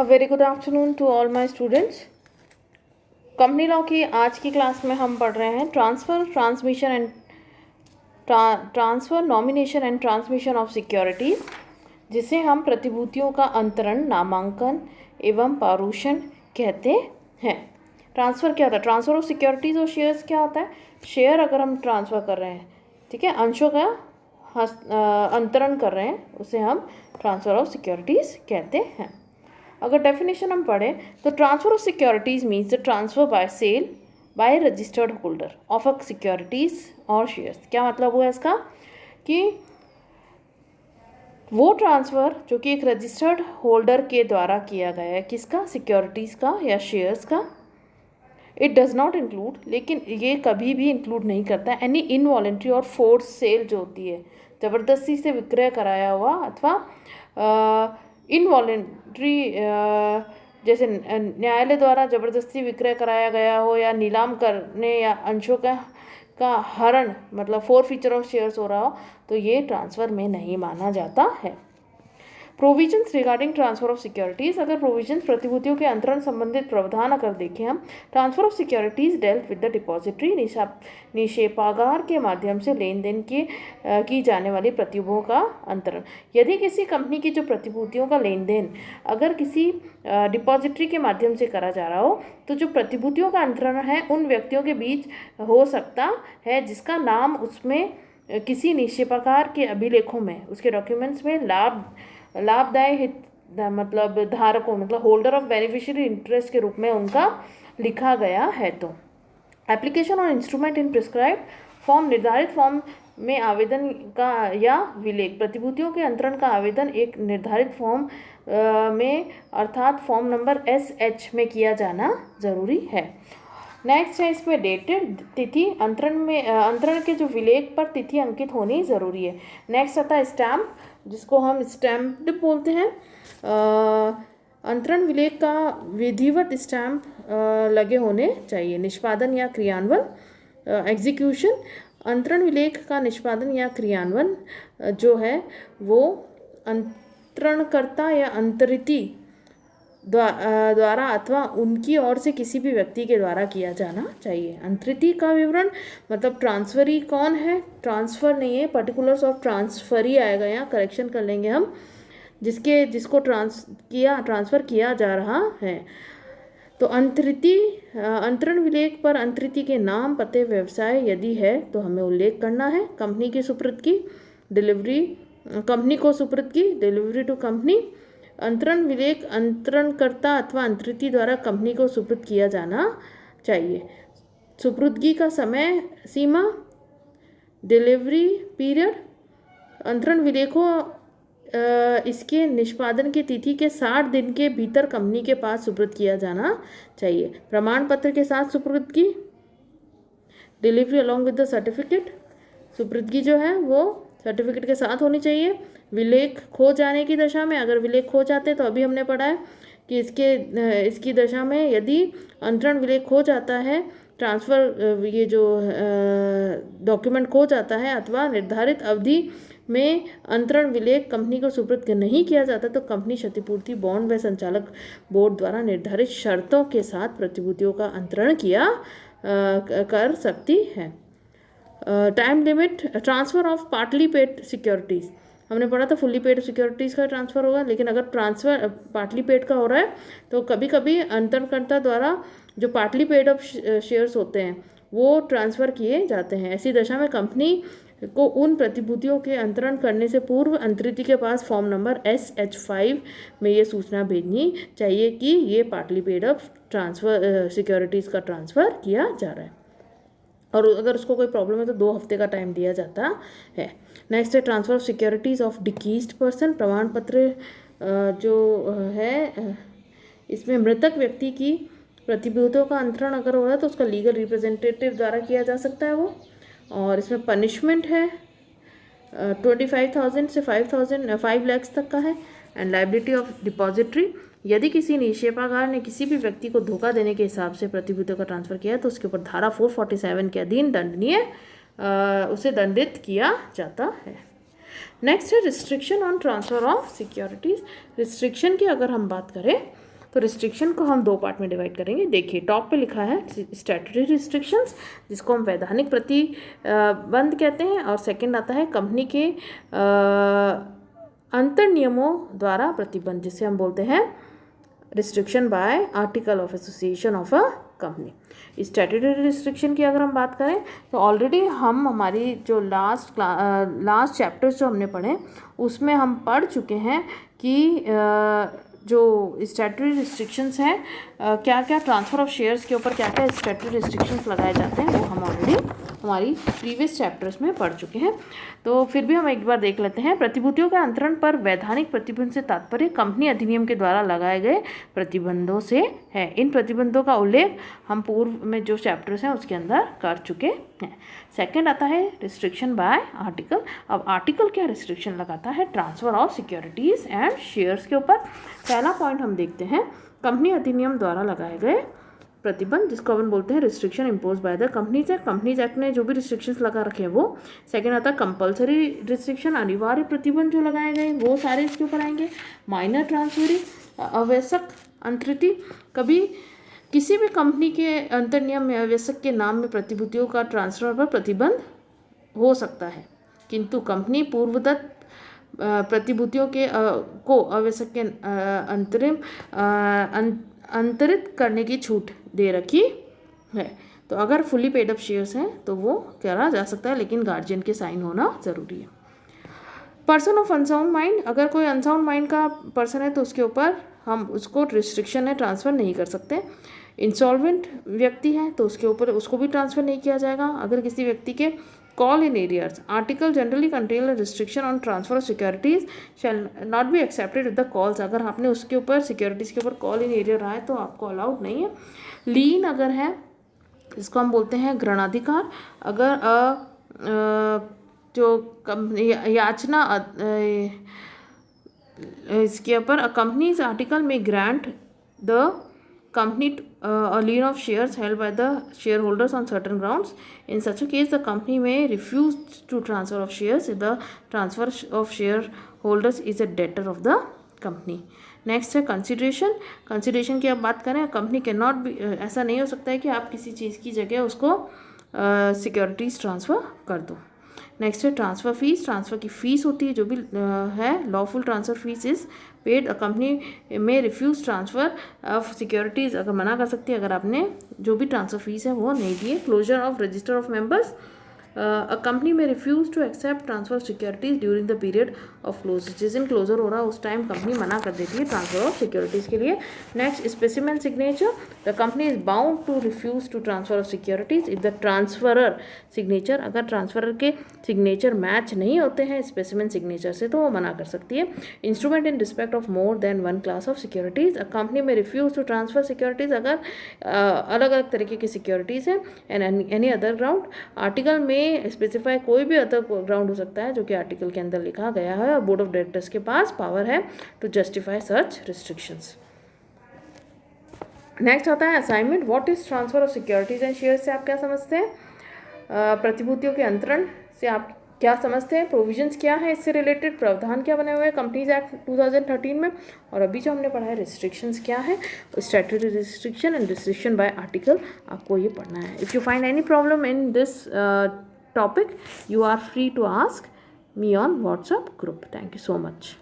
A very good afternoon to all my students. Company law की आज की class में हम पढ़ रहे हैं transfer nomination and transmission of securities, जिसे हम प्रतिभूतियों का अंतरण, नामांकन एवं पारूषण कहते हैं। ट्रांसफ़र क्या होता है? ट्रांसफ़र ऑफ सिक्योरिटीज़ और शेयर्स क्या होता है? शेयर अगर हम ट्रांसफ़र कर रहे हैं, ठीक है, अंशों का अंतरण कर रहे हैं, उसे हम ट्रांसफ़र ऑफ सिक्योरिटीज़ कहते हैं। अगर डेफिनेशन हम पढ़ें तो transfer of securities means the transfer by sale by registered holder of a securities और शेयर्स। क्या मतलब हुआ इसका कि वो ट्रांसफ़र जो कि एक रजिस्टर्ड होल्डर के द्वारा किया गया है, किसका? सिक्योरिटीज़ का या शेयर्स का। इट डज़ नॉट इंक्लूड, लेकिन ये कभी भी इंक्लूड नहीं करता एनी इनवॉलेंट्री और फोर्स सेल जो होती है, ज़बरदस्ती से विक्रय कराया हुआ अथवा इनवॉलेंट्री, जैसे न्यायालय द्वारा ज़बरदस्ती विक्रय कराया गया हो या नीलाम करने या अंशों का हरण, मतलब फोर फीचर ऑफ शेयर्स हो रहा हो, तो ये ट्रांसफ़र में नहीं माना जाता है। Provisions regarding transfer of securities. अगर प्रोविजंस प्रतिभूतियों के अंतरण संबंधित प्रावधान अगर देखें हम, transfer of securities dealt with the depository, निक्षेपागार के माध्यम से लेन देन की जाने वाली प्रतिभूतियों का अंतरण। यदि किसी कंपनी की जो प्रतिभूतियों का लेन देन अगर किसी डिपॉजिटरी के माध्यम से करा जा रहा हो, तो जो प्रतिभूतियों का अंतरण है उन व्यक्तियों के बीच हो सकता है जिसका नाम उसमें किसी निक्षेपागार के अभिलेखों में, उसके डॉक्यूमेंट्स में लाभदायक हित, मतलब धारकों, मतलब होल्डर ऑफ बेनिफिशियरी इंटरेस्ट के रूप में उनका लिखा गया है। तो एप्लीकेशन और इंस्ट्रूमेंट इन प्रिस्क्राइब फॉर्म, निर्धारित फॉर्म में आवेदन का या विलेख, प्रतिभूतियों के अंतरण का आवेदन एक निर्धारित फॉर्म में अर्थात फॉर्म नंबर SH में किया जाना जरूरी है। नेक्स्ट है इसमें डेटेड तिथि, अंतरण के जो विलेख पर तिथि अंकित होनी ज़रूरी है। नेक्स्ट आता है स्टैम्प, जिसको हम स्टैम्प्ड बोलते हैं। अंतरण विलेख का विधिवत स्टैम्प लगे होने चाहिए। निष्पादन या क्रियान्वयन, एग्जीक्यूशन, अंतरण विलेख का निष्पादन या क्रियान्वयन जो है वो अंतरणकर्ता या अंतरिती द्वारा अथवा उनकी ओर से किसी भी व्यक्ति के द्वारा किया जाना चाहिए। अंतरिती का विवरण, मतलब ट्रांसफरी कौन है, ट्रांसफ़र नहीं है, पर्टिकुलर्स ऑफ ट्रांसफरी आएगा, यहाँ करेक्शन कर लेंगे हम, जिसको ट्रांसफ़र किया जा रहा है। तो अंतरण विलेख पर अंतरिती के नाम, पते, व्यवसाय यदि है तो हमें उल्लेख करना है। कंपनी को सुपुर्द की डिलीवरी टू कंपनी। अंतरण विलेख अंतरणकर्ता अथवा अंतरिती द्वारा कंपनी को सुपुर्द किया जाना चाहिए। सुपुर्दगी का समय सीमा, डिलीवरी पीरियड, अंतरण विलेखों इसके निष्पादन की तिथि के 60 दिन के भीतर कंपनी के पास सुपुर्द किया जाना चाहिए। प्रमाण पत्र के साथ सुपुर्दगी, delivery along with the certificate, सुपुर्दगी जो है वो सर्टिफिकेट के साथ होनी चाहिए। विलेख खो जाने की दशा में, अगर विलेख खो जाते तो अभी हमने पढ़ा है कि इसकी दशा में यदि अंतरण विलेख खो जाता है, ट्रांसफ़र ये जो डॉक्यूमेंट खो जाता है अथवा निर्धारित अवधि में अंतरण विलेख कंपनी को सुपुर्द नहीं किया जाता, तो कंपनी क्षतिपूर्ति बॉन्ड व संचालक बोर्ड द्वारा निर्धारित शर्तों के साथ प्रतिभूतियों का अंतरण कर सकती है। Time limit, transfer of partly paid securities, हमने पढ़ा था फुल्ली पेड सिक्योरिटीज़ का ट्रांसफ़र होगा, लेकिन अगर ट्रांसफ़र पार्टली पेड का हो रहा है तो कभी कभी अंतरणकर्ता द्वारा जो पार्टली पेड ऑफ शेयर्स होते हैं वो ट्रांसफ़र किए जाते हैं। ऐसी दशा में कंपनी को उन प्रतिभूतियों के अंतरण करने से पूर्व अंतरिती के पास फॉर्म नंबर SH5 में ये सूचना भेजनी चाहिए कि ये पार्टली पेड ऑफ सिक्योरिटीज़ का ट्रांसफ़र किया जा रहा है, और अगर उसको कोई प्रॉब्लम है तो 2 हफ्ते का टाइम दिया जाता है। नेक्स्ट है transfer of securities of deceased person. प्रमाण पत्र जो है इसमें मृतक व्यक्ति की प्रतिभूतियों का अंतरण अगर हो रहा है तो उसका लीगल रिप्रेजेंटेटिव द्वारा किया जा सकता है वो। और इसमें पनिशमेंट है 25,000 से 5 लाख तक का है। एंड लायबिलिटी ऑफ डिपॉजिटरी, यदि किसी निक्षेपागार ने किसी भी व्यक्ति को धोखा देने के हिसाब से प्रतिभूतियों का ट्रांसफ़र किया तो उसके ऊपर धारा 447 के अधीन उसे दंडित किया जाता है। नेक्स्ट है restriction on transfer of securities. Restriction की अगर हम बात करें तो रिस्ट्रिक्शन को हम 2 पार्ट में डिवाइड करेंगे। देखिए टॉप पे लिखा है स्टैट्यूटरी रिस्ट्रिक्शंस, जिसको हम वैधानिक प्रतिबंध कहते हैं, और सेकंड आता है कंपनी के अंतर नियमों द्वारा प्रतिबंध, जिसे हम बोलते हैं restriction bye article of association of a company. Statutory restriction की अगर हम बात करें तो ऑलरेडी हम हमारी जो लास्ट चैप्टर्स जो हमने पढ़े उसमें हम पढ़ चुके हैं कि जो स्टैट्यूटरी रिस्ट्रिक्शंस हैं, क्या क्या ट्रांसफ़र ऑफ शेयर्स के ऊपर क्या क्या स्टैट्यूटरी रिस्ट्रिक्शंस लगाए जाते हैं, वो हम ऑलरेडी हमारी प्रीवियस चैप्टर्स में पढ़ चुके हैं। तो फिर भी हम एक बार देख लेते हैं। प्रतिभूतियों के अंतरण पर वैधानिक प्रतिबंध से तात्पर्य कंपनी अधिनियम के द्वारा लगाए गए प्रतिबंधों से है। इन प्रतिबंधों का उल्लेख हम पूर्व में जो चैप्टर्स हैं उसके अंदर कर चुके हैं। सेकंड आता है रिस्ट्रिक्शन बाय आर्टिकल। अब आर्टिकल क्या रिस्ट्रिक्शन लगाता है? Transfer of securities and shares के ऊपर। पहला पॉइंट हम देखते हैं कंपनी अधिनियम द्वारा लगाए गए प्रतिबंध, जिसको अपन बोलते हैं restriction impose by the companies act. Companies act ने जो भी रिस्ट्रिक्शंस लगा रखे हैं वो। सेकंड आता है कंपलसरी रिस्ट्रिक्शन, अनिवार्य प्रतिबंध जो लगाए गए वो सारे इसके ऊपर आएंगे। माइनर ट्रांसफरी, आवश्यक अंतरिति, कभी किसी भी कंपनी के अंतर नियम में आवश्यक के नाम में प्रतिभूतियों का ट्रांसफर पर प्रतिबंध हो सकता है, किंतु कंपनी पूर्वदत्त प्रतिभूतियों के को आवश्यक के अंतरिम अंतरित करने की छूट दे रखी है। तो अगर फुली पेड अप शेयर्स हैं तो वो करा जा सकता है, लेकिन गार्जियन के साइन होना ज़रूरी है। पर्सन ऑफ अनसाउंड माइंड, अगर कोई अनसाउंड माइंड का पर्सन है तो उसके ऊपर हम उसको रिस्ट्रिक्शन है, ट्रांसफ़र नहीं कर सकते। इंसॉल्वेंट व्यक्ति है तो उसके ऊपर उसको भी ट्रांसफ़र नहीं किया जाएगा। अगर किसी व्यक्ति के call in arrears, article generally contain a restriction on transfer of securities shall not be accepted with the calls. अगर आपने उसके ऊपर सिक्योरिटीज़ के ऊपर कॉल इन एरियर रहा है तो आपको अलाउड नहीं है। लीन अगर है, इसको हम बोलते हैं ग्रहणाधिकार। अगर जो याचना इसके ऊपर कंपनीज आर्टिकल में grant the company a lien of shares held by the shareholders on certain grounds. In such a case, the company may refuse to transfer of shares if the transfer of shareholders is a debtor of the company. Next है consideration. Consideration की आप बात करें, company can not be, ऐसा नहीं हो सकता है कि आप किसी चीज़ की जगह उसको सिक्योरिटीज़ ट्रांसफ़र कर दो। नेक्स्ट है ट्रांसफ़र फीस। ट्रांसफ़र की फ़ीस होती है जो भी है lawful transfer fees is paid. Company में रिफ्यूज़ ट्रांसफ़र ऑफ सिक्योरिटीज़ अगर मना कर सकती है अगर आपने जो भी ट्रांसफ़र फीस है वो नहीं दी है। Closure of register of members, a company में refuse to accept transfer securities during the period of close. जिस दिन क्लोजर हो रहा है उस टाइम कंपनी मना कर देती है ट्रांसफ़र ऑफ सिक्योरिटीज़ के लिए। Next specimen signature, the company is bound to refuse to transfer of securities if the transferor signature, अगर ट्रांसफरर के सिग्नेचर मैच नहीं होते हैं स्पेसिमेन सिग्नेचर से तो वो मना कर सकती है। Instrument in respect of more than one class of securities, a company में रिफ्यूज़ टू ट्रांसफ़र सिक्योरिटीज़ अगर अलग अलग तरीके की सिक्योरिटीज़ हैं and any other ground. Article में स्पेसिफाई कोई भी अदर ग्राउंड हो सकता है जो कि आर्टिकल के अंदर लिखा गया है, और बोर्ड ऑफ डायरेक्टर्स के पास पावर है to justify such restrictions. Next आता है assignment. What is transfer of securities and shares से आप क्या समझते हैं? प्रतिभूतियों के अंतरण से आप क्या समझते हैं? प्रोविजंस क्या है इससे रिलेटेड, प्रावधान क्या बने हुए हैं कंपनीज एक्ट 2013 में, और अभी जो हमने पढ़ा है रिस्ट्रिक्शंस क्या है, statutory restriction and restriction bye article, आपको ये पढ़ना है। If you find any problem in this topic, you are free to ask me on WhatsApp group. Thank you so much.